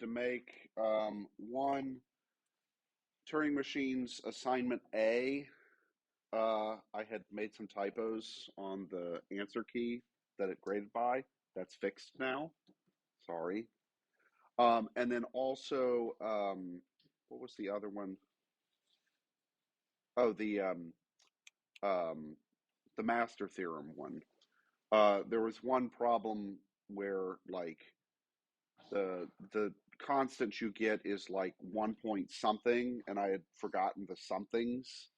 to make one Turing Machines assignment A. I had made some typos on the answer key that it graded by. That's fixed now. Sorry. And then also, what was the other one? Oh, the master theorem one. There was one problem where like the constant you get is like 1 point something, and I had forgotten the somethings,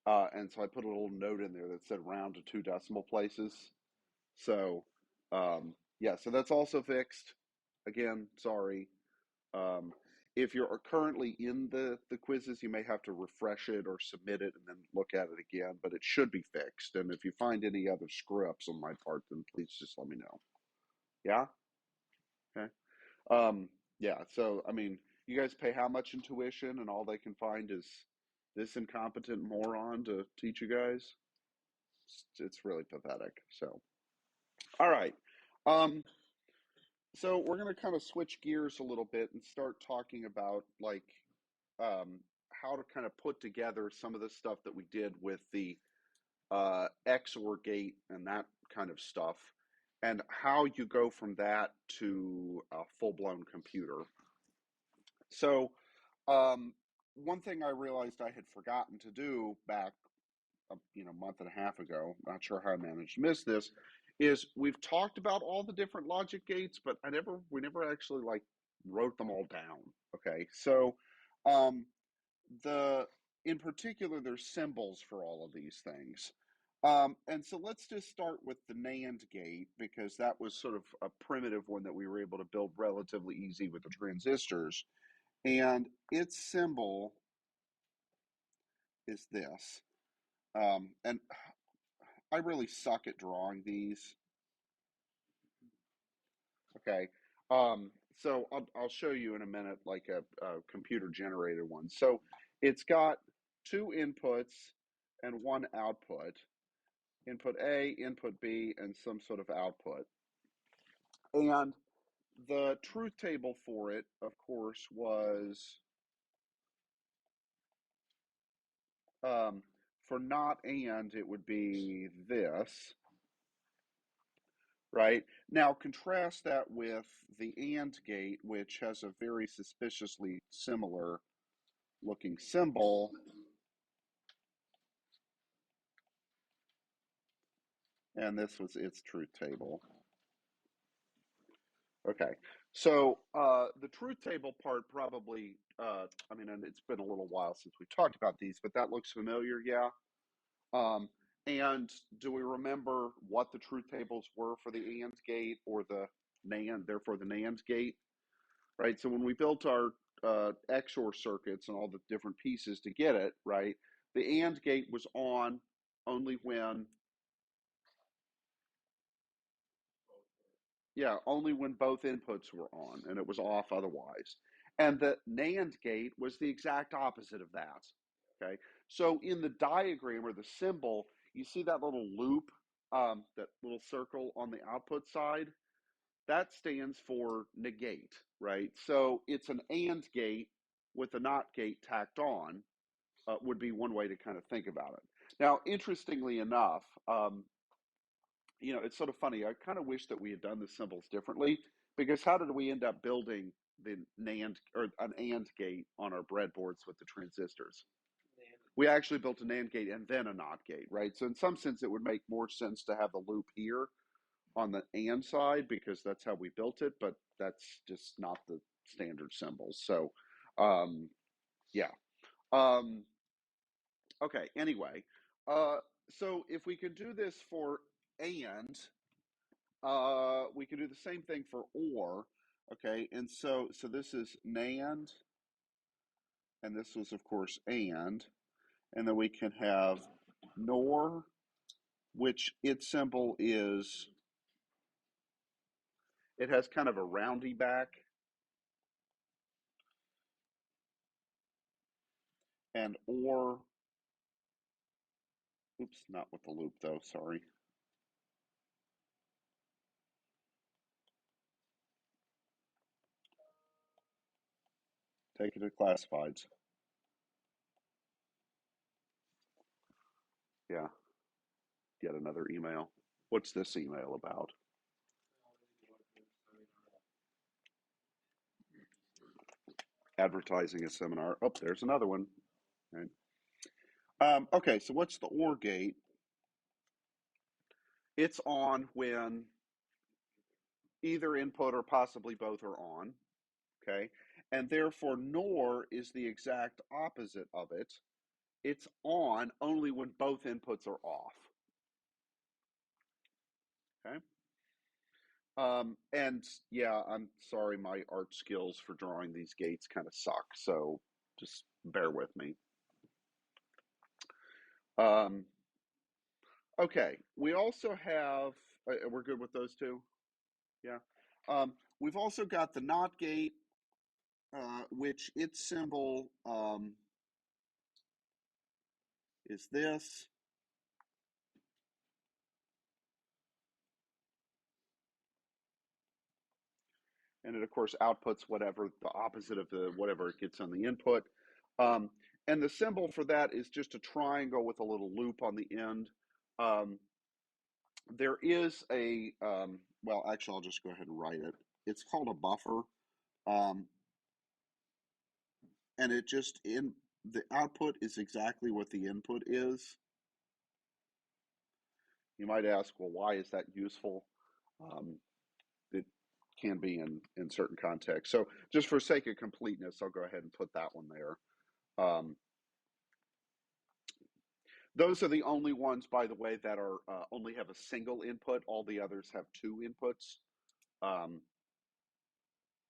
and so I put a little note in there that said round to 2 decimal places. So yeah, so that's also fixed. Again, sorry. Um, if you're currently in the quizzes, you may have to refresh it or submit it and then look at it again, but it should be fixed. And if you find any other screw ups on my part, then please just let me know. Yeah? Okay. Yeah, so I mean, you guys pay how much in tuition and all they can find is this incompetent moron to teach you guys? It's really pathetic. So, all right. Um, so we're going to kind of switch gears a little bit and start talking about like how to kind of put together some of the stuff that we did with the XOR gate and that kind of stuff, and how you go from that to a full-blown computer. So, one thing I realized I had forgotten to do back, month and a half ago, not sure how I managed to miss this, is we've talked about all the different logic gates, but we never actually like wrote them all down. Okay, so um, in particular, there's symbols for all of these things. And so let's just start with the NAND gate, because that was sort of a primitive one that we were able to build relatively easy with the transistors. And its symbol is this. And I really suck at drawing these. Okay. So I'll show you in a minute, like a computer generated one. So it's got 2 inputs and 1 output. Input A, input B, and some sort of output. And the truth table for it, of course, was for not and, it would be this, right? Now contrast that with the AND gate, which has a very suspiciously similar looking symbol. And this was its truth table. Okay, so the truth table part probably, and it's been a little while since we talked about these, but that looks familiar, yeah? Um, and do we remember what the truth tables were for the AND gate or the NAND, therefore the NAND gate, right? So when we built our XOR circuits and all the different pieces to get it, right, the AND gate was on only when only when both inputs were on, and it was off otherwise. And the NAND gate was the exact opposite of that. Okay, so in the diagram or the symbol, you see that little loop, that little circle on the output side. That stands for negate, right? So it's an AND gate with a NOT gate tacked on, would be one way to kind of think about it. Now, interestingly enough, it's sort of funny. I kind of wish that we had done the symbols differently, because how did we end up building the NAND or an AND gate on our breadboards with the transistors? We actually built a NAND gate and then a NOT gate, right? So in some sense, it would make more sense to have the loop here on the AND side, because that's how we built it, but that's just not the standard symbols. So, yeah. Um, okay, anyway. So if we could do this for AND, we can do the same thing for OR. Okay, and so this is NAND, and this was, of course, and then we can have NOR, which its symbol is, it has kind of a roundy back, and OR, oops, not with the loop though, sorry. Take it to classifieds. Yeah, get another email. What's this email about? Advertising a seminar. Oh, there's another one. Right. Okay, so what's the OR gate? It's on when either input or possibly both are on. Okay, and therefore NOR is the exact opposite of it. It's on only when both inputs are off. Okay. And yeah, I'm sorry, my art skills for drawing these gates kind of suck, so just bear with me. Um, okay, we also have, we're good with those two? Yeah. We've also got the NOT gate, which its symbol is this. And it, of course, outputs whatever the opposite of the whatever it gets on the input. Um, and the symbol for that is just a triangle with a little loop on the end. Um, there is a, well, actually, I'll just go ahead and write it. It's called a buffer. Um, and it just, in the output is exactly what the input is. You might ask, well, why is that useful? It can be in certain contexts. So just for sake of completeness, I'll go ahead and put that one there. Um, those are the only ones, by the way, that are only have a single input. All the others have two inputs. Um,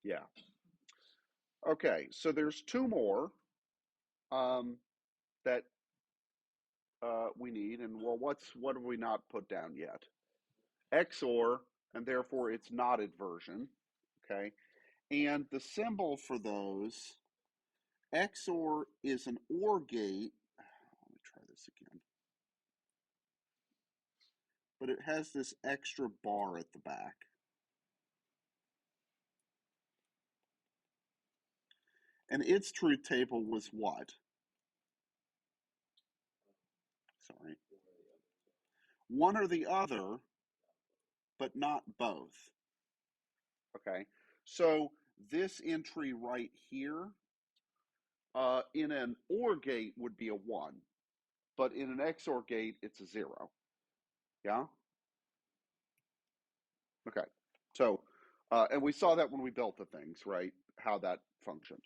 yeah. Okay, so there's two more that we need, and well, what have we not put down yet? XOR, and therefore it's not inversion. Okay, and the symbol for those, XOR is an OR gate. Let me try this again. But it has this extra bar at the back. And its truth table was what? Sorry. One or the other, but not both. Okay. So this entry right here in an OR gate would be a 1, but in an XOR gate, it's a 0. Yeah? Okay. So, and we saw that when we built the things, right? How that functioned.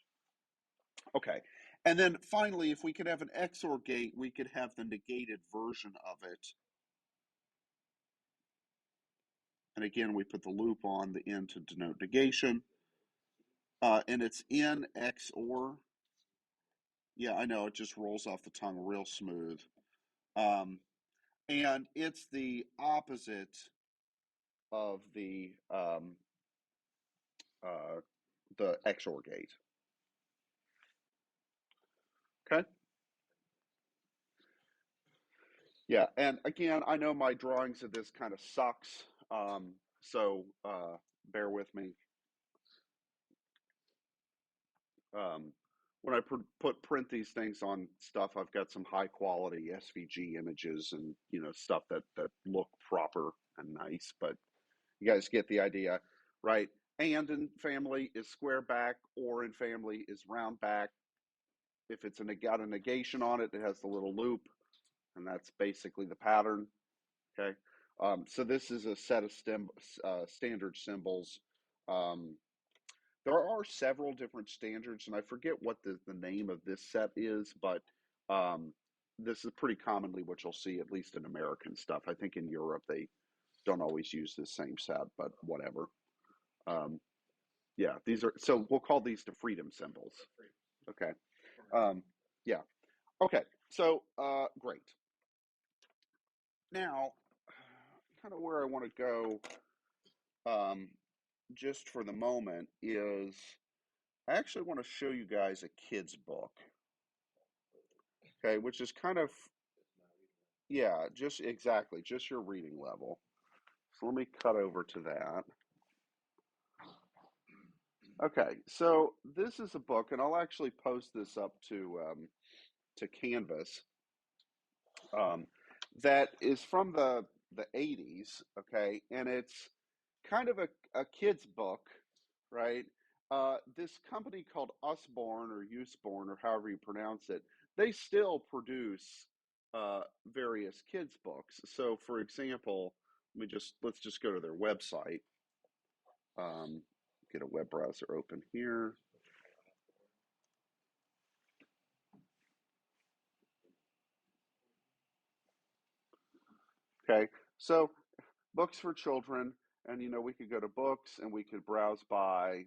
Okay. And then finally, if we could have an XOR gate, we could have the negated version of it. And again, we put the loop on the end to denote negation. And it's in XOR. Yeah, I know, it just rolls off the tongue real smooth. And it's the opposite of the XOR gate. Okay. Yeah, and again, I know my drawings of this kind of sucks, so bear with me. Um, when I print these things on stuff, I've got some high quality SVG images and stuff that look proper and nice, but you guys get the idea, right? And in family is square back, or in family is round back. If it's got a negation on it, it has the little loop, and that's basically the pattern. Okay, so this is a set of standard symbols. Um, there are several different standards, and I forget what the name of this set is, but this is pretty commonly what you'll see, at least in American stuff. I think in Europe they don't always use the same set, but whatever. Um, yeah, these are, so we'll call these the freedom symbols. Okay. Yeah. Okay. So great. Now, kind of where I want to go, just for the moment, is I actually want to show you guys a kid's book. Okay, which is kind of, yeah, just exactly, just your reading level. So let me cut over to that. Okay, so this is a book, and I'll actually post this up to Canvas. Um, that is from the 80s. Okay, and it's kind of a kid's book, right? This company called Usborne or Usborne or however you pronounce it, they still produce various kids books. So, for example, let's just go to their website. Um, get a web browser open here. Okay, so books for children, and we could go to books and we could browse by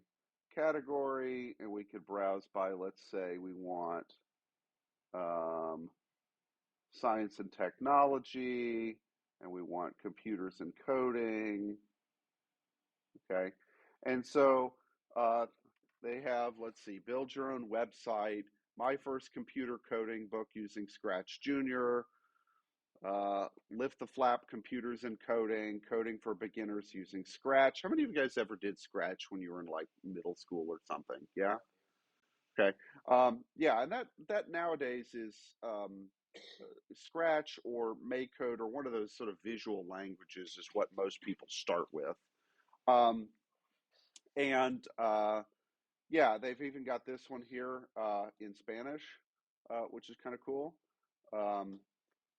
category, and we could browse by, let's say we want um, science and technology, and we want computers and coding. Okay, and so uh, they have, let's see, build your own website, my first computer coding book using Scratch Junior, lift the flap, computers and coding, coding for beginners using Scratch. How many of you guys ever did Scratch when you were in like middle school or something? Yeah. Okay. Yeah, and that nowadays is Scratch or MakeCode or one of those sort of visual languages is what most people start with. Um, and yeah, they've even got this one here in Spanish, which is kind of cool. Um,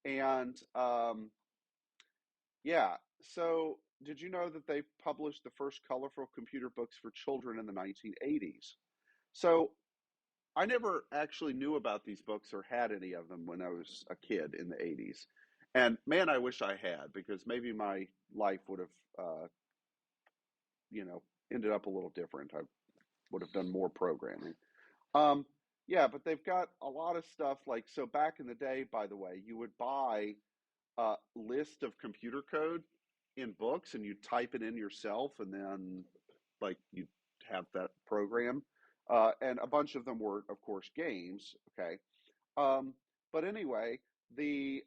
and Yeah. So, did you know that they published the first colorful computer books for children in the 1980s? So, I never actually knew about these books or had any of them when I was a kid in the 80s. And man, I wish I had, because maybe my life would have, you know, ended up a little different. I would have done more programming. Um, yeah, but they've got a lot of stuff like, so back in the day, by the way, you would buy list of computer code in books and you type it in yourself, and then like you have that program. And a bunch of them were, of course, games. Okay. Um, but anyway, the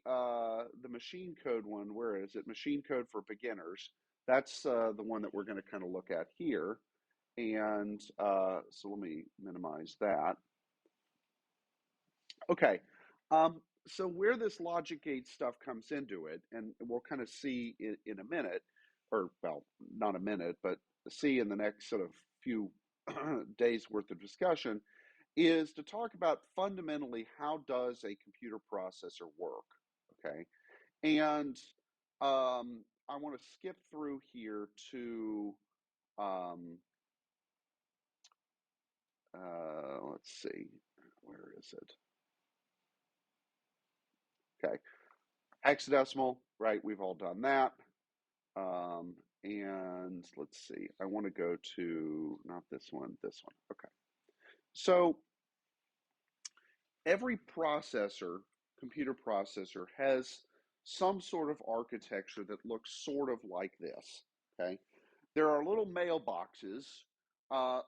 machine code one, where is it? Machine code for beginners. That's the one that we're going to kind of look at here. And so let me minimize that. Okay. So where this logic gate stuff comes into it, and we'll kind of see in a minute, or well, not a minute, but see in the next sort of few days worth of discussion, is to talk about fundamentally how does a computer processor work. Okay. And I want to skip through here to, um, let's see, where is it? Okay. Hexadecimal, right? We've all done that. And let's see, I want to go to not this one, this one. Okay. So every processor, computer processor, has some sort of architecture that looks sort of like this. Okay. There are little mailboxes,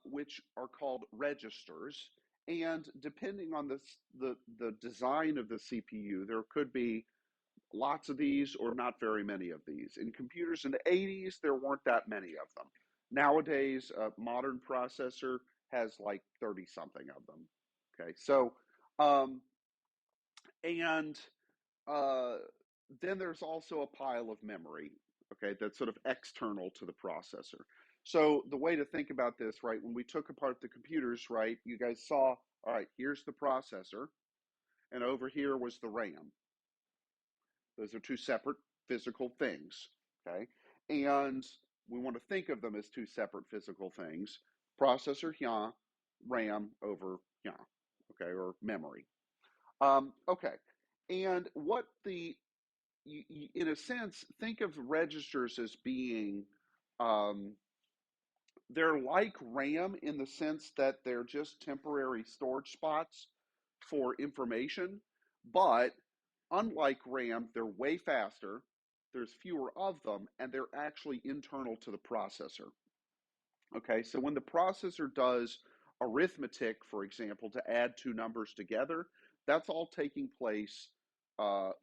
which are called registers. And depending on the design of the CPU, there could be lots of these or not very many of these. In computers in the 80s, there weren't that many of them. Nowadays, a modern processor has like 30 something of them. Okay, so, um, and uh, then there's also a pile of memory, okay, that's sort of external to the processor. So the way to think about this, right, when we took apart the computers, right, you guys saw, all right, here's the processor, and over here was the RAM. Those are two separate physical things, okay? And we want to think of them as two separate physical things. Processor here, RAM over here, okay, or memory. Okay, and what in a sense, think of registers as being, um, they're like RAM in the sense that they're just temporary storage spots for information, but unlike RAM, they're way faster, there's fewer of them, and they're actually internal to the processor. Okay, so when the processor does arithmetic, for example, to add two numbers together, that's all taking place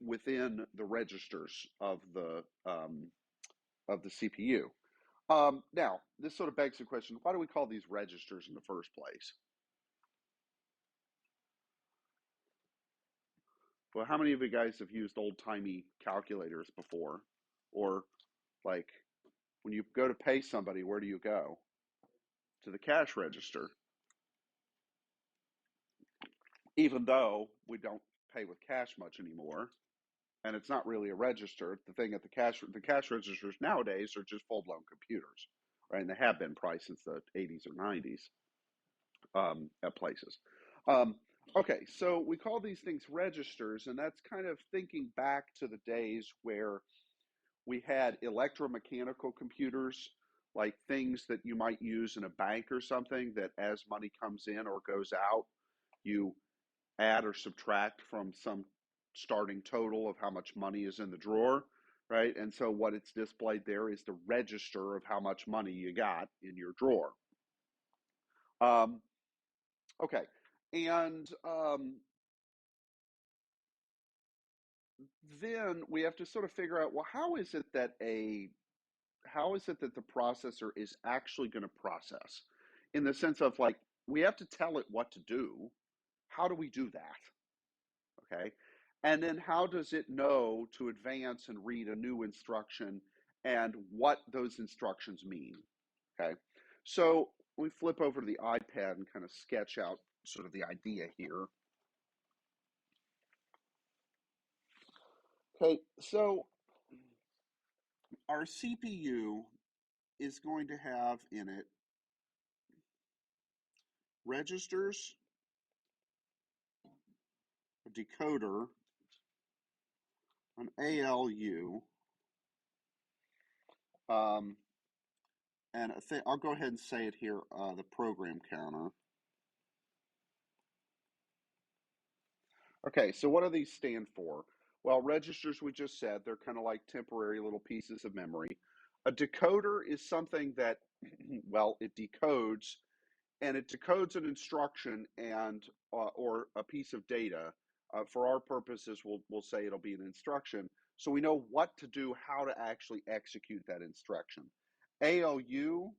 within the registers of the CPU. Now, this sort of begs the question, why do we call these registers in the first place? Well, how many of you guys have used old-timey calculators before? Or like when you go to pay somebody, where do you go? To the cash register. Even though we don't pay with cash much anymore, and it's not really a register. The thing at the cash registers nowadays are just full-blown computers, right? And they have been probably since the 80s or 90s at places. Um, okay, so we call these things registers, and that's kind of thinking back to the days where we had electromechanical computers, like things that you might use in a bank or something, that as money comes in or goes out, you add or subtract from some starting total of how much money is in the drawer, right? And so what it's displayed there is the register of how much money you got in your drawer. Um, okay, and then we have to sort of figure out, well, how is it that the processor is actually going to process, in the sense of like we have to tell it what to do. How do we do that? Okay. And then how does it know to advance and read a new instruction and what those instructions mean? Okay. So we flip over to the iPad and kind of sketch out sort of the idea here. Okay. So our CPU is going to have in it registers, a decoder, an ALU, um, and I'll go ahead and say it here, the program counter. Okay, so what do these stand for? Well, registers, we just said, they're kind of like temporary little pieces of memory. A decoder is something that, well, it decodes an instruction and or a piece of data. For our purposes, we'll say it'll be an instruction. So we know what to do, how to actually execute that instruction. ALU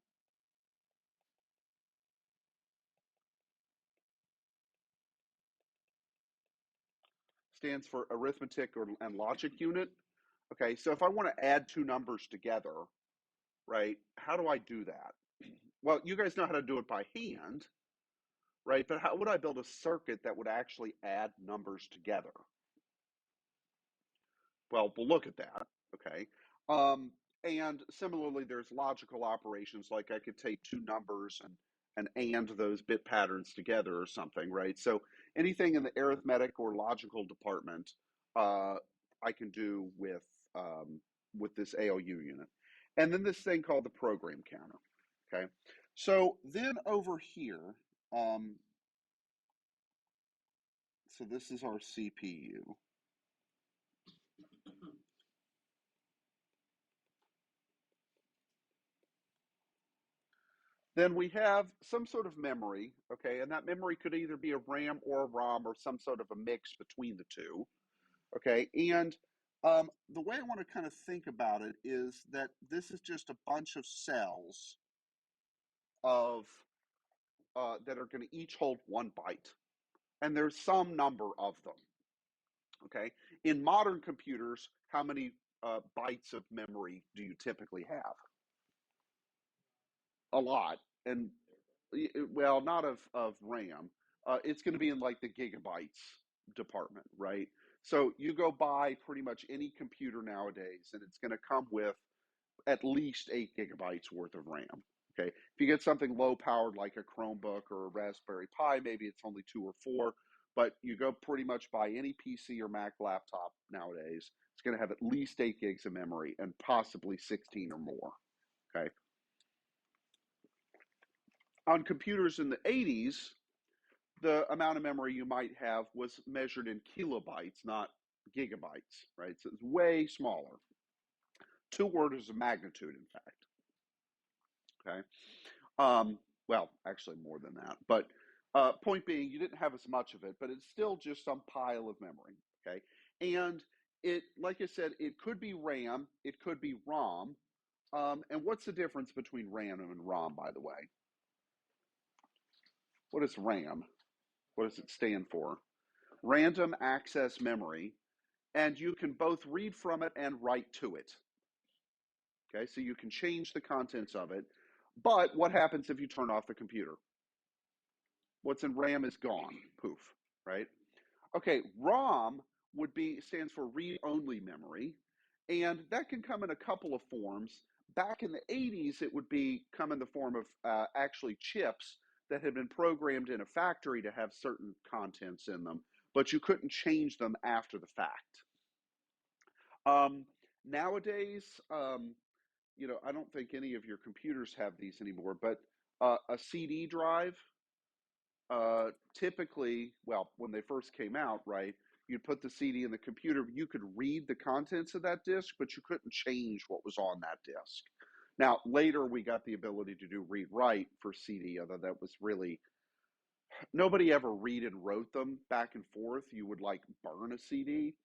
stands for arithmetic and logic unit. Okay, so if I want to add two numbers together, right, how do I do that? Well, you guys know how to do it by hand, right? But how would I build a circuit that would actually add numbers together? Well, we'll look at that, okay? And similarly, there's logical operations, like I could take two numbers and those bit patterns together or something, right? So anything in the arithmetic or logical department, uh, I can do with this ALU unit. And then this thing called the program counter, okay? So then over here, um, so this is our CPU. Then we have some sort of memory, okay, and that memory could either be a RAM or a ROM or some sort of a mix between the two, okay. And the way I want to kind of think about it is that this is just a bunch of cells of that are going to each hold 1 byte, and there's some number of them, okay. In modern computers, how many bytes of memory do you typically have? A lot, and well, not of RAM. It's going to be in like the gigabytes department, right? So you go buy pretty much any computer nowadays, and it's going to come with at least 8 gigabytes worth of RAM. Okay, if you get something low powered like a Chromebook or a Raspberry Pi, maybe it's only 2 or 4. But you go pretty much buy any PC or Mac laptop nowadays, it's going to have at least 8 gigs of memory and possibly 16 or more. Okay, on computers in the 80s, the amount of memory you might have was measured in kilobytes, not gigabytes, right? So it's way smaller, 2 orders of magnitude, in fact. Okay. Well, actually more than that, but point being, you didn't have as much of it, but it's still just some pile of memory. Okay, and it, like I said, it could be RAM, it could be ROM. And what's the difference between RAM and ROM, by the way? What is RAM? What does it stand for? Random access memory, and you can both read from it and write to it. Okay, so you can change the contents of it, but what happens if you turn off the computer? What's in RAM is gone, poof, right? Okay, ROM stands for read-only memory, and that can come in a couple of forms. Back in the 80s, it would come in the form of actually chips that had been programmed in a factory to have certain contents in them, but you couldn't change them after the fact. Nowadays, I don't think any of your computers have these anymore, but a CD drive, typically, well, when they first came out, right, you'd put the CD in the computer, you could read the contents of that disk, but you couldn't change what was on that disk. Now, later we got the ability to do read write for CD, although that was really, nobody ever read and wrote them back and forth. You would like burn a CD,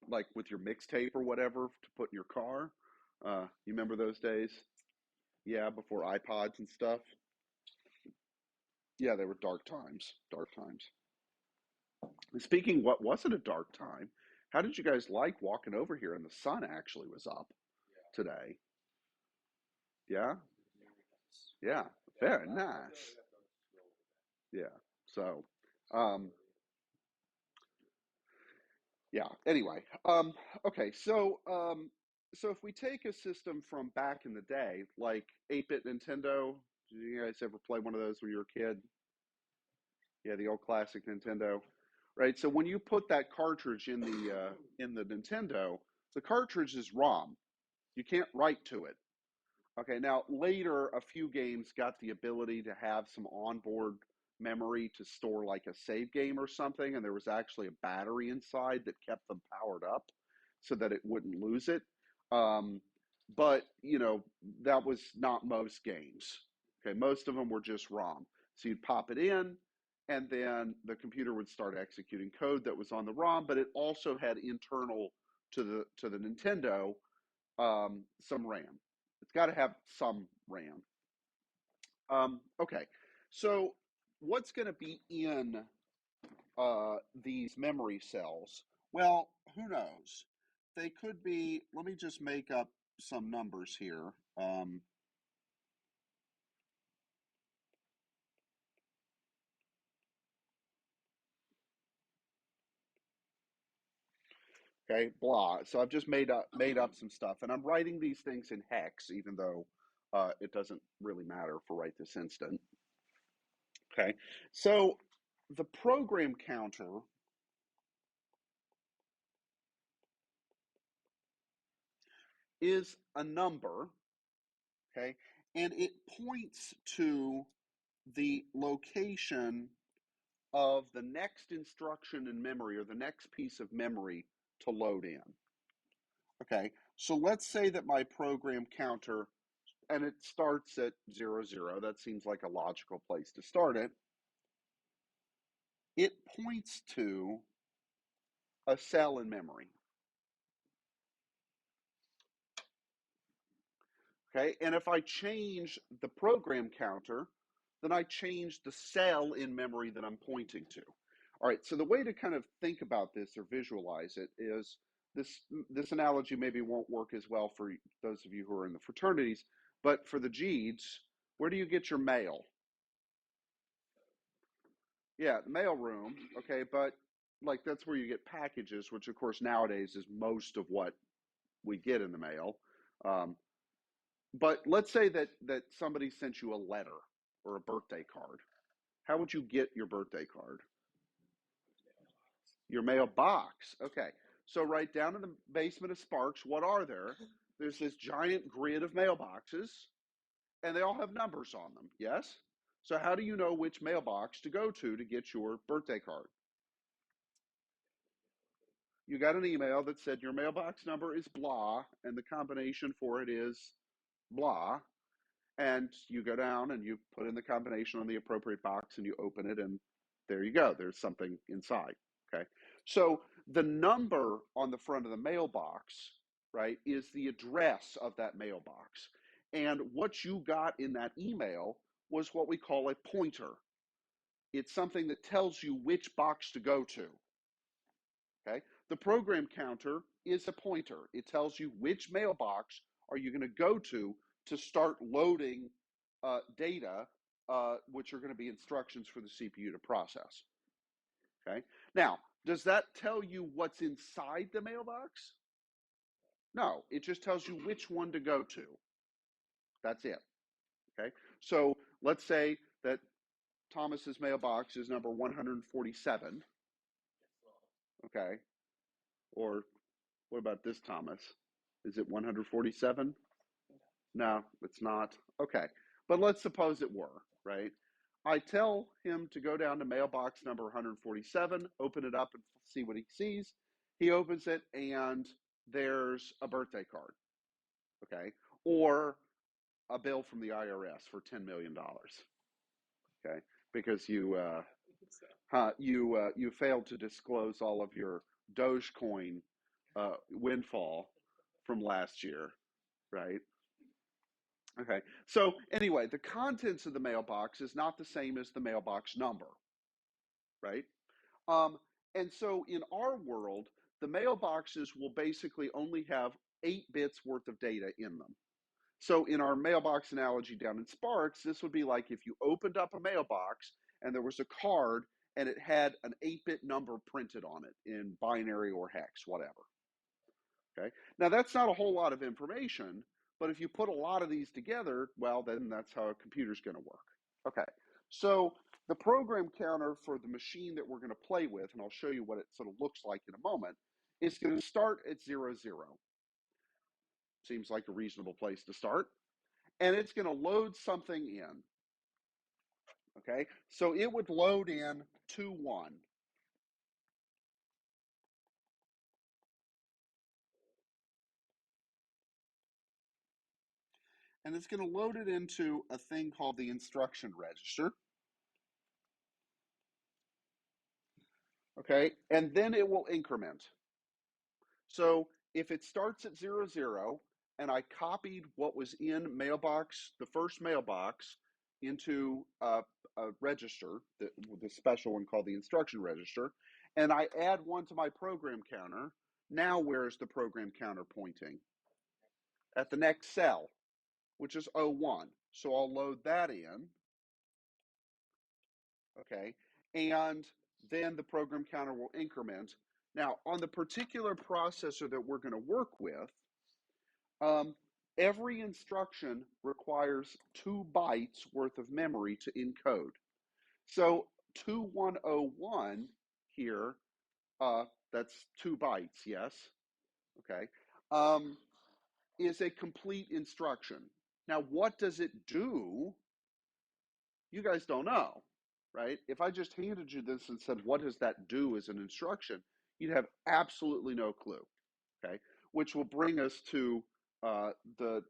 like with your mixtape or whatever to put in your car. You remember those days? Yeah, before iPods and stuff. Yeah, they were dark times. Dark times. And speaking, what wasn't a dark time? How did you guys like walking over here and the sun actually was up today? Yeah, yeah, very nice. Yeah. So, um, yeah. Anyway, okay. So if we take a system from back in the day, like 8-bit Nintendo, did you guys ever play one of those when you were a kid? Yeah, the old classic Nintendo, right? So when you put that cartridge in the Nintendo, the cartridge is ROM. You can't write to it. Okay, now later, a few games got the ability to have some onboard memory to store like a save game or something, and there was actually a battery inside that kept them powered up so that it wouldn't lose it. Um, but that was not most games. Okay, most of them were just ROM. So you'd pop it in, and then the computer would start executing code that was on the ROM, but it also had internal to the Nintendo some RAM. It's got to have some RAM. Okay, so what's going to be in these memory cells? Well, who knows? They could be, let me just make up some numbers here. Okay, blah. So I've just made up some stuff, and I'm writing these things in hex, even though it doesn't really matter for right this instant. Okay, so the program counter is a number, okay, and it points to the location of the next instruction in memory or the next piece of memory to load in. Okay, so let's say that my program counter, and it starts at 00. That seems like a logical place to start it. It points to a cell in memory. Okay, and if I change the program counter, then I change the cell in memory that I'm pointing to. All right, so the way to kind of think about this or visualize it is this analogy maybe won't work as well for those of you who are in the fraternities, but for the GEDs, where do you get your mail? Yeah, the mail room, okay, but like that's where you get packages, which of course nowadays is most of what we get in the mail. Um, But let's say that somebody sent you a letter or a birthday card. How would you get your birthday card? Your mailbox. Okay. So right down in the basement of Sparks, what are there? There's this giant grid of mailboxes, and they all have numbers on them. Yes? So how do you know which mailbox to go to get your birthday card? You got an email that said your mailbox number is blah, and the combination for it is blah. And you go down and you put in the combination on the appropriate box and you open it, and there you go. There's something inside. Okay. So the number on the front of the mailbox right, is the address of that mailbox. And what you got in that email was what we call a pointer. It's something that tells you which box to go to. Okay? The program counter is a pointer. It tells you which mailbox are you going to go to start loading data, which are going to be instructions for the CPU to process. Okay? Now, does that tell you what's inside the mailbox? No, it just tells you which one to go to. That's it. Okay? So let's say that Thomas's mailbox is number 147. Okay? Or what about this Thomas? Is it 147? No, it's not. Okay. But let's suppose it were, right? I tell him to go down to mailbox number 147, open it up and see what he sees. He opens it and there's a birthday card, okay? Or a bill from the IRS for $10 million, okay? Because you failed to disclose all of your Dogecoin windfall from last year, right? Okay. So anyway, the contents of the mailbox is not the same as the mailbox number, right? Um, and so in our world, the mailboxes will basically only have 8 bits worth of data in them. So in our mailbox analogy down in Sparks, this would be like if you opened up a mailbox and there was a card and it had an 8-bit number printed on it in binary or hex, whatever. Okay. Now that's not a whole lot of information, but if you put a lot of these together, well, then that's how a computer's going to work. Okay. So the program counter for the machine that we're going to play with, and I'll show you what it sort of looks like in a moment, is going to start at 00. Seems like a reasonable place to start. And it's going to load something in. Okay. So it would load in 21. And it's going to load it into a thing called the instruction register. Okay, and then it will increment. So if it starts at 00 and I copied what was in mailbox, the first mailbox, into a register, the special one called the instruction register, and I add one to my program counter, now where is the program counter pointing? At the next cell, which is 01. So I'll load that in. Okay, and then the program counter will increment. Now, on the particular processor that we're going to work with, every instruction requires 2 bytes worth of memory to encode. So 2101 here, that's 2 bytes, yes, okay, is a complete instruction. Now, what does it do? You guys don't know, right? If I just handed you this and said, what does that do as an instruction? You'd have absolutely no clue, okay? Which will bring us to the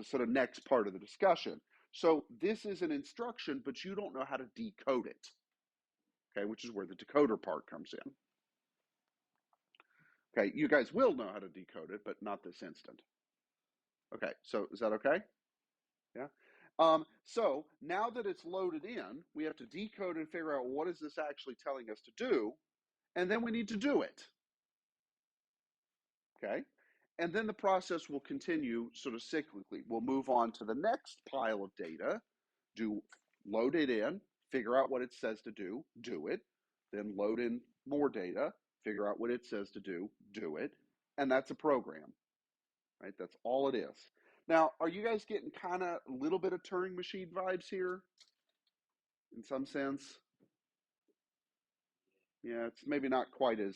sort of next part of the discussion. So this is an instruction, but you don't know how to decode it, okay? Which is where the decoder part comes in. Okay, you guys will know how to decode it, but not this instant. Okay, so is that okay? Yeah. So now that it's loaded in, we have to decode and figure out what is this actually telling us to do, and then we need to do it. Okay. And then the process will continue sort of cyclically. We'll move on to the next pile of data, load it in, figure out what it says to do it, then load in more data, figure out what it says to do it, and that's a program, right? That's all it is. Now, are you guys getting kind of a little bit of Turing machine vibes here in some sense? Yeah, it's maybe not quite as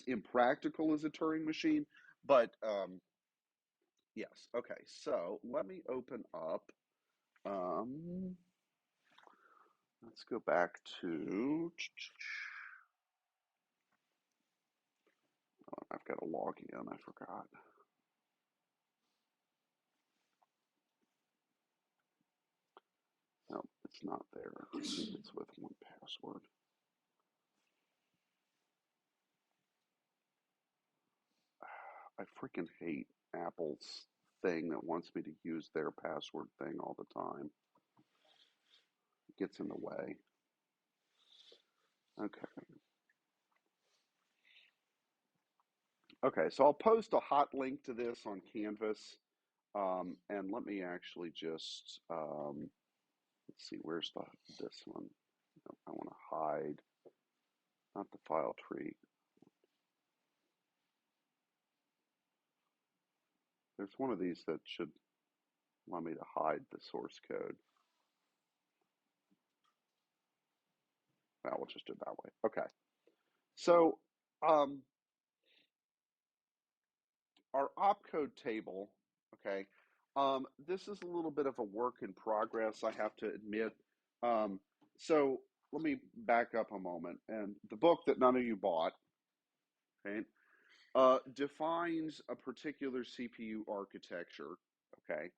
impractical as a Turing machine, but yes. Okay, so let me open up. Um, let's go back to. Oh, I've got to log in. I forgot. No, it's not there. I think it's with 1Password. I freaking hate Apple's thing that wants me to use their password thing all the time. It gets in the way. Okay. Okay, so I'll post a hot link to this on Canvas. And let me actually just, let's see, where's this one? I want to hide, not the file tree. There's one of these that should allow me to hide the source code. Well, we'll just do it that way. Okay. So our opcode table, okay, this is a little bit of a work in progress, I have to admit. So let me back up a moment. And the book that none of you bought, okay, defines a particular CPU architecture, okay,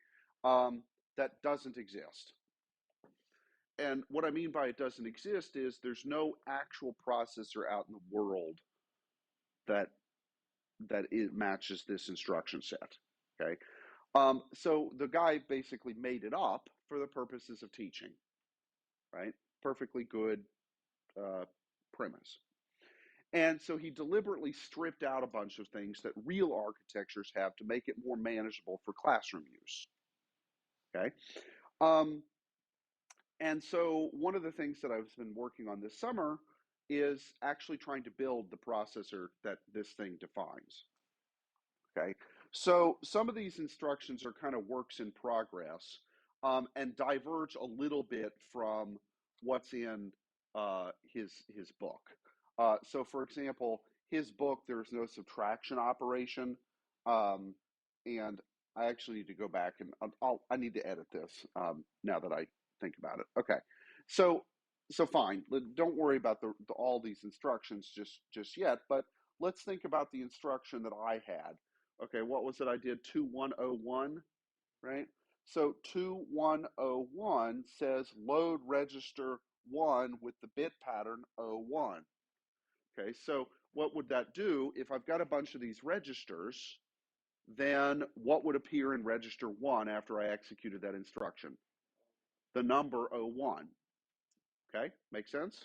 that doesn't exist. And what I mean by it doesn't exist is there's no actual processor out in the world that it matches this instruction set. Okay, so the guy basically made it up for the purposes of teaching, right? Perfectly good premise. And so he deliberately stripped out a bunch of things that real architectures have to make it more manageable for classroom use. Okay. Um, and so one of the things that I've been working on this summer is actually trying to build the processor that this thing defines. Okay. So some of these instructions are kind of works in progress, and diverge a little bit from what's in his book. So, for example, his book, there's no subtraction operation. Um, and I actually need to go back and I need to edit this now that I think about it. Okay. So, so fine. Don't worry about all these instructions just yet, but let's think about the instruction that I had. Okay, what was it I did? 2101, right? So 2101 says load register 1 with the bit pattern 01. Okay, so what would that do? If I've got a bunch of these registers, then what would appear in register 1 after I executed that instruction? The number 01. Okay, make sense?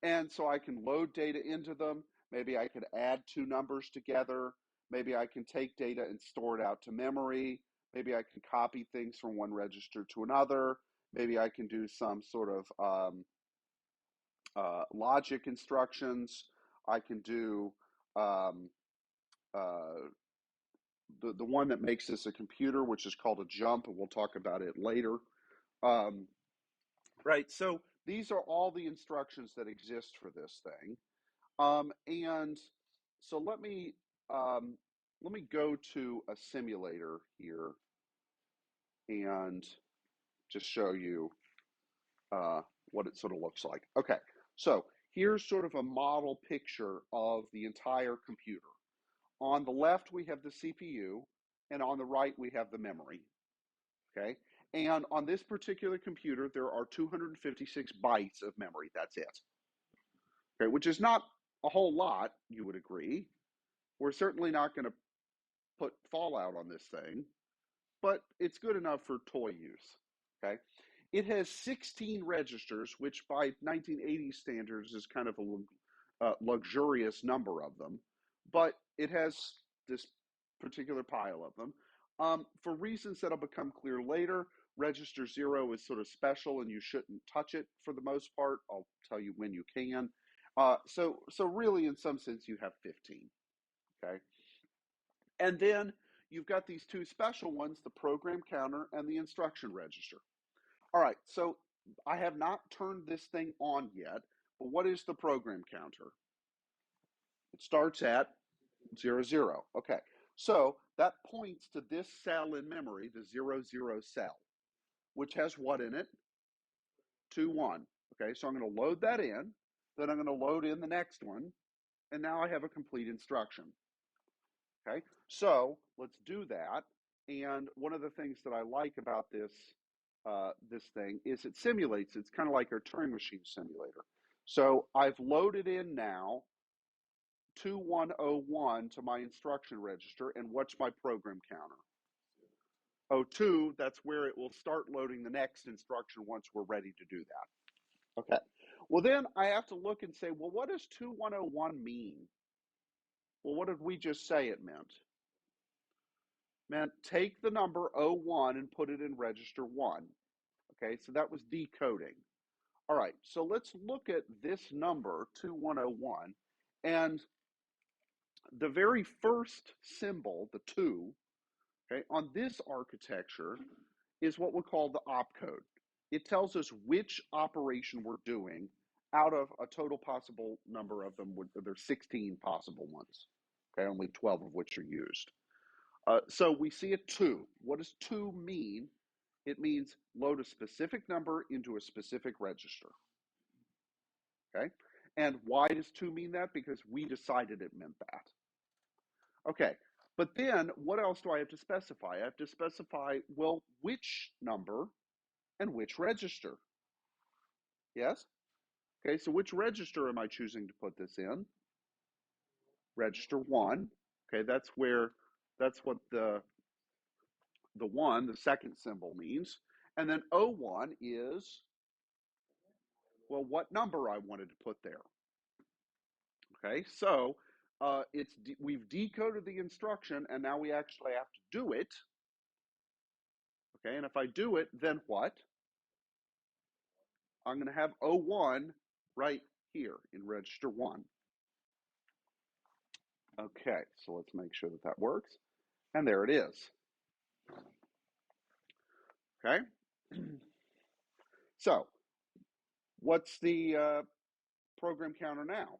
And so I can load data into them. Maybe I could add two numbers together. Maybe I can take data and store it out to memory. Maybe I can copy things from one register to another. Maybe I can do some sort of logic instructions. I can do um, uh, the one that makes this a computer, which is called a jump, and we'll talk about it later. Um, right. So these are all the instructions that exist for this thing. And so um, let me go to a simulator here and just show you what it sort of looks like. Okay, so here's sort of a model picture of the entire computer. On the left, we have the CPU, and on the right, we have the memory. Okay, and on this particular computer, there are 256 bytes of memory. That's it. Okay, which is not a whole lot, you would agree. We're certainly not going to put Fallout on this thing, but it's good enough for toy use. Okay. It has 16 registers, which by 1980 standards is kind of a luxurious number of them, but it has this particular pile of them. For reasons that'll become clear later, register 0 is sort of special and you shouldn't touch it for the most part. I'll tell you when you can. So really, in some sense, you have 15. Okay. And then you've got these two special ones, the program counter and the instruction register. All right, so I have not turned this thing on yet, but what is the program counter? It starts at 00. Okay, so that points to this cell in memory, the 00 cell, which has what in it? 21. Okay, so I'm going to load that in, then I'm going to load in the next one, and now I have a complete instruction. Okay, so let's do that. And one of the things that I like about this thing is it simulates. It's kind of like our Turing machine simulator. So I've loaded in now 2101 to my instruction register, and what's my program counter? 02, that's where it will start loading the next instruction once we're ready to do that. Okay, well then I have to look and say, well, what does 2101 mean? Well, what did we just say it meant? Meant take the number 01 and put it in register 1. Okay, so that was decoding. All right, so let's look at this number, 2101, and the very first symbol, the 2, okay, on this architecture is what we call the opcode. It tells us which operation we're doing out of a total possible number of them. There's 16 possible ones, okay, only 12 of which are used. So we see a 2. What does 2 mean? It means load a specific number into a specific register. Okay, and why does 2 mean that? Because we decided it meant that. Okay, but then what else do I have to specify? I have to specify, well, which number and which register. Yes? Okay, so which register am I choosing to put this in? Register 1. Okay, that's what the 1, the second symbol, means. And then 01 is, well, what number I wanted to put there. Okay, so we've decoded the instruction, and now we actually have to do it. Okay, and if I do it, then what? I'm going to have 01 right here in register 1. Okay, so let's make sure that that works. And there it is. Okay, so what's the program counter now?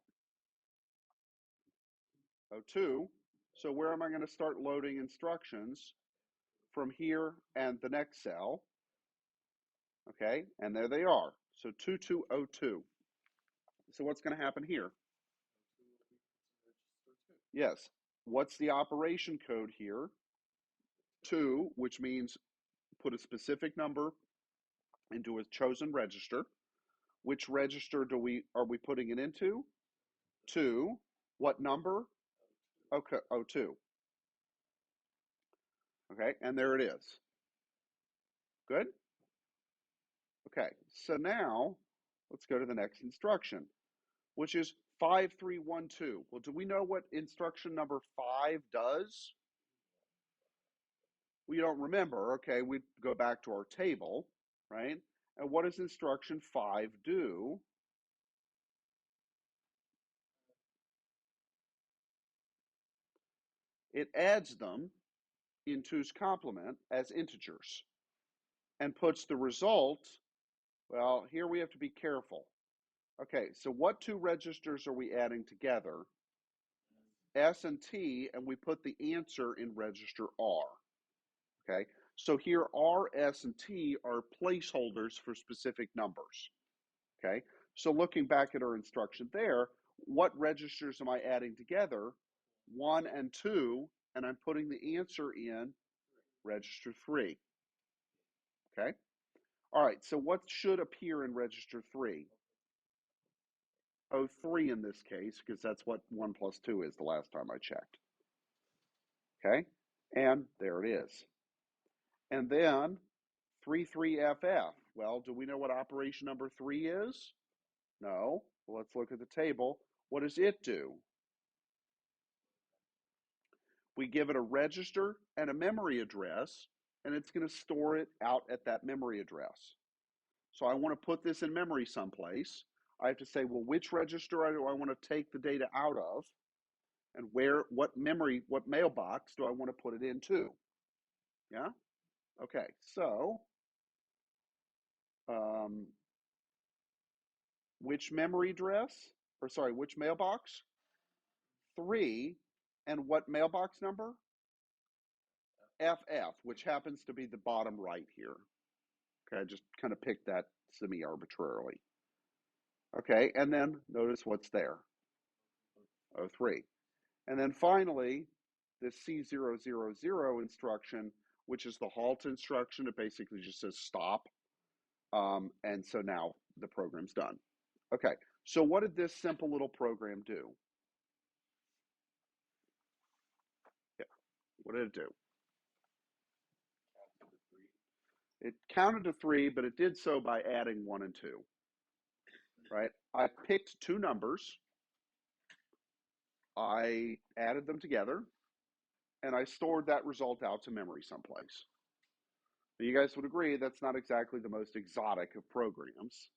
02. So where am I going to start loading instructions? From here and the next cell. Okay, and there they are. So 2202. So what's going to happen here? Yes. What's the operation code here? 2, which means put a specific number into a chosen register. Which register are we putting it into? 2. What number? Okay, 02. Okay, and there it is. Good? Okay, so now let's go to the next instruction, which is 5312. Well, do we know what instruction number 5 does? We don't remember. Okay, we go back to our table, right? And what does instruction 5 do? It adds them in 2's complement as integers and puts the result, well, here we have to be careful. Okay, so what 2 registers are we adding together? S and T, and we put the answer in register R. Okay, so here R, S, and T are placeholders for specific numbers. Okay, so looking back at our instruction there, what registers am I adding together? 1 and 2, and I'm putting the answer in register 3. Okay, all right, so what should appear in register 3? 03 in this case, because that's what 1 plus 2 is the last time I checked. Okay, and there it is. And then 33FF. Well, do we know what operation number 3 is? No. Well, let's look at the table. What does it do? We give it a register and a memory address, and it's going to store it out at that memory address. So I want to put this in memory someplace. I have to say, well, which register do I want to take the data out of? And what mailbox do I want to put it into? Yeah? Okay, so which memory address? Or sorry, which mailbox? 3. And what mailbox number? FF, which happens to be the bottom right here. Okay, I just kind of picked that semi-arbitrarily. Okay, and then notice what's there. 03. And then finally, the C000 instruction, which is the halt instruction. It basically just says stop. And so now the program's done. Okay, so what did this simple little program do? What did it do? It counted to 3, but it did so by adding 1 and 2, right? I picked two numbers, I added them together, and I stored that result out to memory someplace. Now, you guys would agree that's not exactly the most exotic of programs,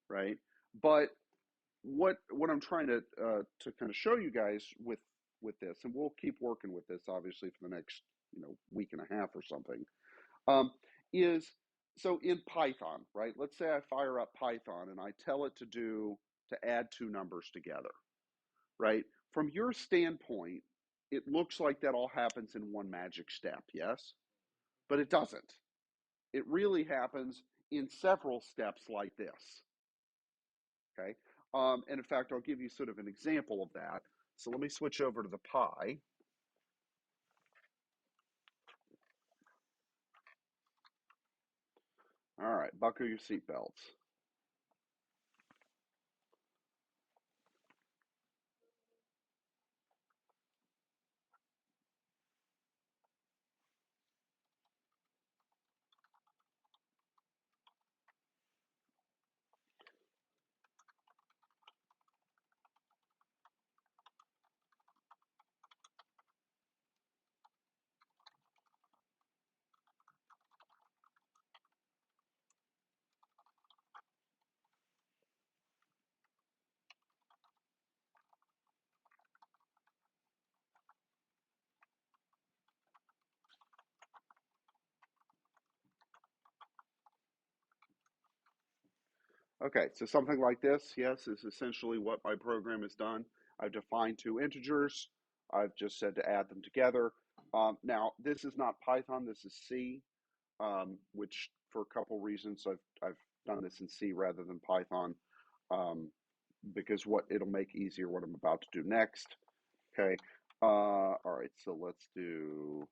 right? But what I'm trying to kind of show you guys with this, and we'll keep working with this obviously for the next week and a half or something, is so in Python, right? Let's say I fire up Python and I tell it to add two numbers together, right? From your standpoint, it looks like that all happens in one magic step, yes? But it doesn't. It really happens in several steps like this, okay? And in fact, I'll give you sort of an example of that. So let me switch over to the Pi. All right, buckle your seatbelts. Okay, so something like this, yes, is essentially what my program has done. I've defined two integers. I've just said to add them together. Now, this is not Python, this is C, which for a couple reasons I've done this in C rather than Python, because what it'll make easier what I'm about to do next. Okay, all right, so let's do,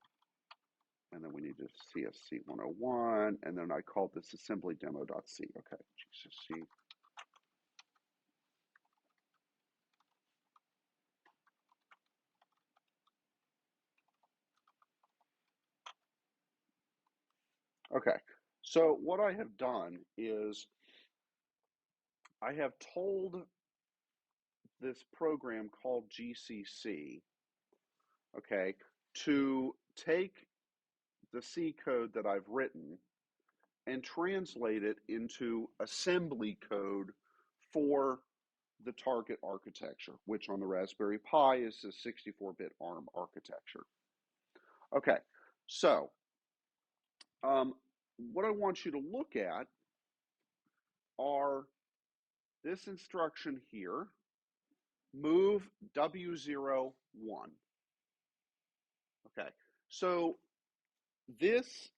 and then we need to CSC101, and then I called this assembly demo.c. Okay, GCC. Okay, so what I have done is I have told this program called GCC, okay, to take the C code that I've written and translate it into assembly code for the target architecture, which on the Raspberry Pi is a 64-bit ARM architecture. Okay, so what I want you to look at are this instruction here, move W01. Okay, so this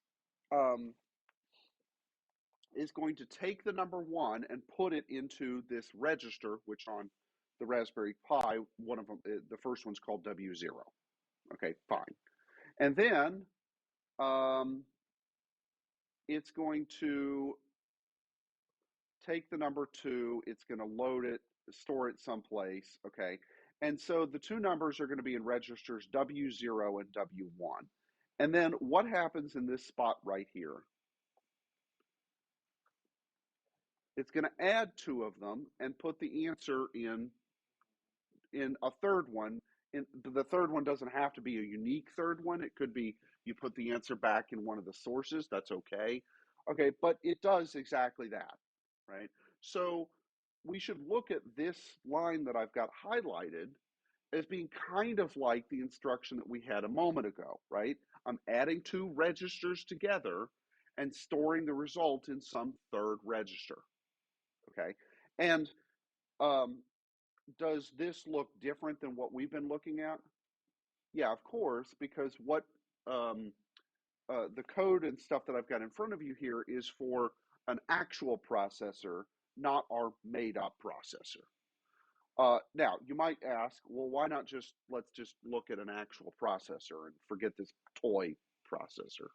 is going to take the number 1 and put it into this register, which on the Raspberry Pi, one of them, the first one's called W0. Okay, fine. And then it's going to take the number 2, it's going to load it, store it someplace, okay? And so the two numbers are going to be in registers W0 and W1. And then what happens in this spot right here? It's going to add two of them and put the answer in a third one. And the third one doesn't have to be a unique third one. It could be you put the answer back in one of the sources. That's okay. Okay, but it does exactly that, right? So we should look at this line that I've got highlighted as being kind of like the instruction that we had a moment ago, right? I'm adding two registers together and storing the result in some third register, okay? And does this look different than what we've been looking at? Yeah, of course, because what the code and stuff that I've got in front of you here is for an actual processor, not our made-up processor. Now, you might ask, well, why not let's just look at an actual processor and forget this toy processor?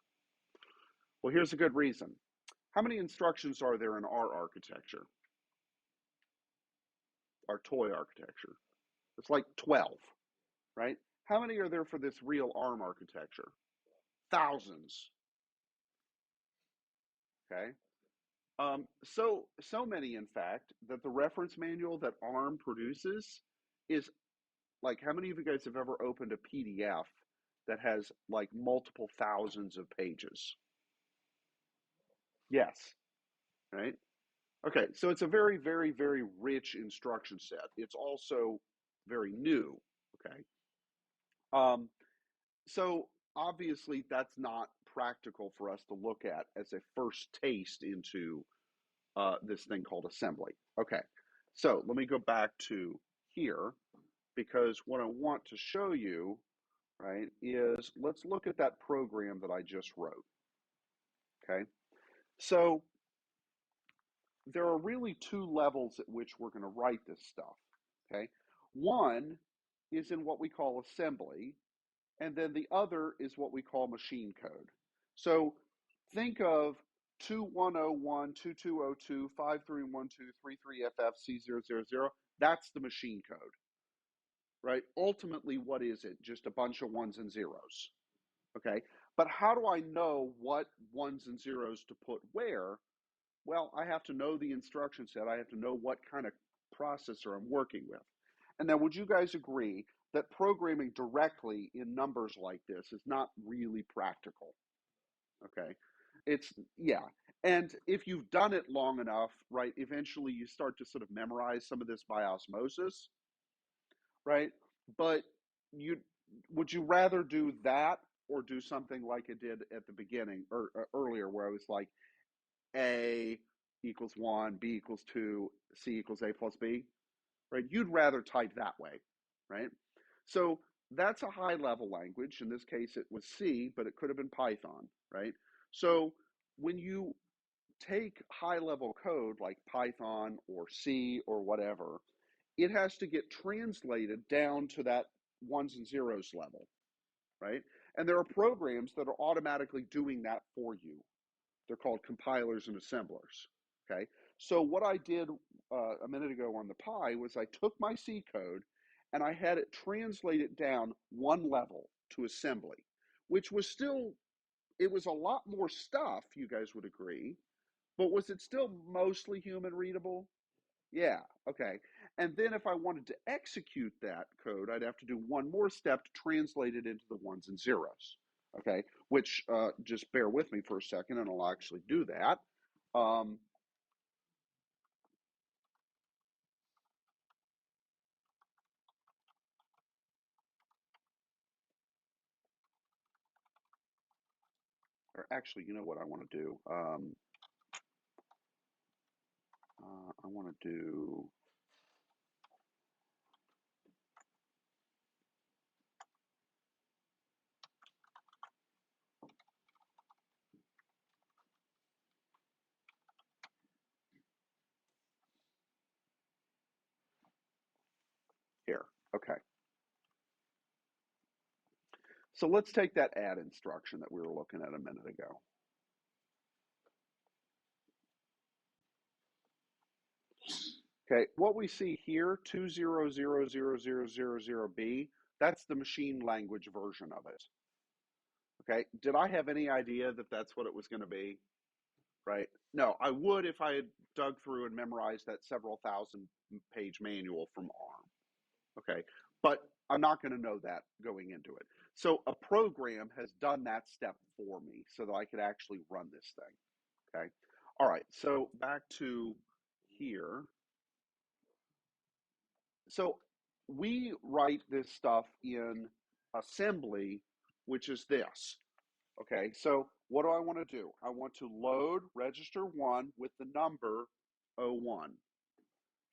Well, here's a good reason. How many instructions are there in our architecture? Our toy architecture? It's like 12, right? How many are there for this real ARM architecture? Thousands. Okay. So many, in fact, that the reference manual that ARM produces is like, how many of you guys have ever opened a PDF that has like multiple thousands of pages? Yes, right? Okay, so it's a very, very, very rich instruction set. It's also very new. Okay. Um, so obviously that's not practical for us to look at as a first taste into this thing called assembly. Okay, so let me go back to here because what I want to show you, right, is let's look at that program that I just wrote. Okay, so there are really two levels at which we're going to write this stuff. Okay, one is in what we call assembly, and then the other is what we call machine code. So think of 2101, 2202, 5312, 33FF, C000. That's the machine code, right? Ultimately, what is it? Just a bunch of ones and zeros. Okay. But how do I know what ones and zeros to put where? Well, I have to know the instruction set. I have to know what kind of processor I'm working with. And now, would you guys agree that programming directly in numbers like this is not really practical? Okay. Yeah. And if you've done it long enough, right, eventually you start to sort of memorize some of this by osmosis, right? But you would you rather do that or do something like it did at the beginning or earlier where I was like A equals 1, B equals 2, C equals A plus B, right? You'd rather type that way, right? So that's a high level language. In this case, it was C, but it could have been Python, right? So when you take high level code like Python or C or whatever, it has to get translated down to that ones and zeros level, right? And there are programs that are automatically doing that for you. They're called compilers and assemblers. Okay. So what I did a minute ago on the Pi was I took my C code and I had it translate it down one level to assembly, which was still, it was a lot more stuff, you guys would agree, but was it still mostly human readable? Yeah, okay. And then if I wanted to execute that code, I'd have to do one more step to translate it into the ones and zeros. Okay, which just bear with me for a second and I'll actually do that. Um, or actually, you know what I want to do? I want to do, here. Okay, so let's take that add instruction that we were looking at a minute ago. Okay, what we see here, 20000000B, that's the machine language version of it. Okay, did I have any idea that that's what it was going to be? Right? No, I would if I had dug through and memorized that several thousand page manual from ARM. Okay, but I'm not going to know that going into it. So a program has done that step for me so that I could actually run this thing. Okay, all right, so back to here. So we write this stuff in assembly, which is this. Okay, so what do I want to do? I want to load register 1 with the number 01.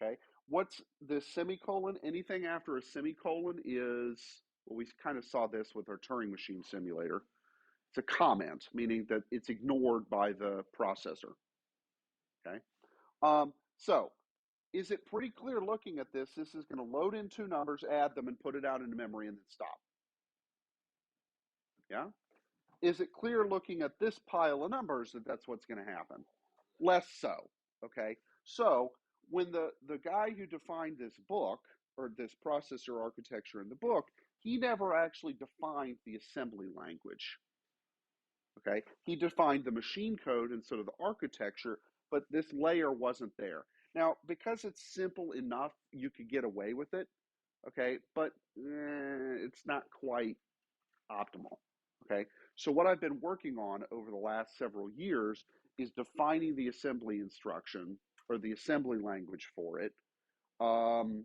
Okay, what's the semicolon? Anything after a semicolon is, well, we kind of saw this with our Turing machine simulator. It's a comment, meaning that it's ignored by the processor. Okay, so is it pretty clear looking at this? This is going to load in two numbers, add them, and put it out into memory and then stop. Yeah? Is it clear looking at this pile of numbers that that's what's going to happen? Less so. Okay? So when the guy who defined this book or this processor architecture in the book, he never actually defined the assembly language. Okay, he defined the machine code instead of the architecture, but this layer wasn't there. Now, because it's simple enough, you could get away with it. Okay, but it's not quite optimal. Okay, so what I've been working on over the last several years is defining the assembly instruction or the assembly language for it. Um,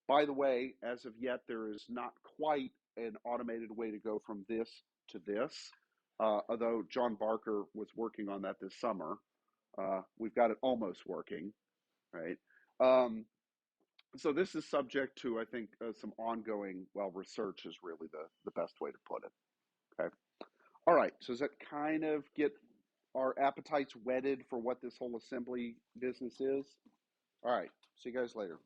by the way, as of yet, there is not quite an automated way to go from this to this, although John Barker was working on that this summer. We've got it almost working, right? Um, so this is subject to, I think, some ongoing, well, research is really the best way to put it. Okay. All right. So does that kind of get our appetites whetted for what this whole assembly business is? All right. See you guys later.